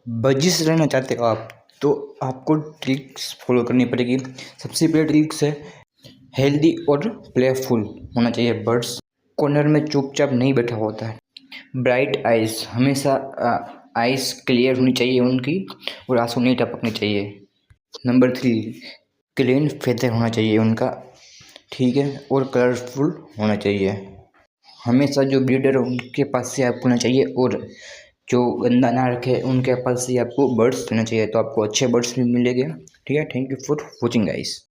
बजिश रहना चाहते हो आप तो आपको ट्रिक्स फॉलो करनी पड़ेगी। सबसे पहले ट्रिक्स है हेल्दी और प्लेफुल होना चाहिए। बर्ड्स कॉर्नर में चुपचाप नहीं बैठा होता है। ब्राइट आइज़, हमेशा आइज़ क्लियर होनी चाहिए उनकी और आंसू नहीं टपकने चाहिए। नंबर 3, क्लीन फेदर होना चाहिए उनका, ठीक है, और कलरफुल होना चाहिए। हमेशा जो ब्रीडर है उनके पास से आपको लेना चाहिए और जो गंदा ना रखे उनके पास से आपको बर्ड्स लेना चाहिए, तो आपको अच्छे बर्ड्स भी मिलेंगे। ठीक है, thank you for watching guys.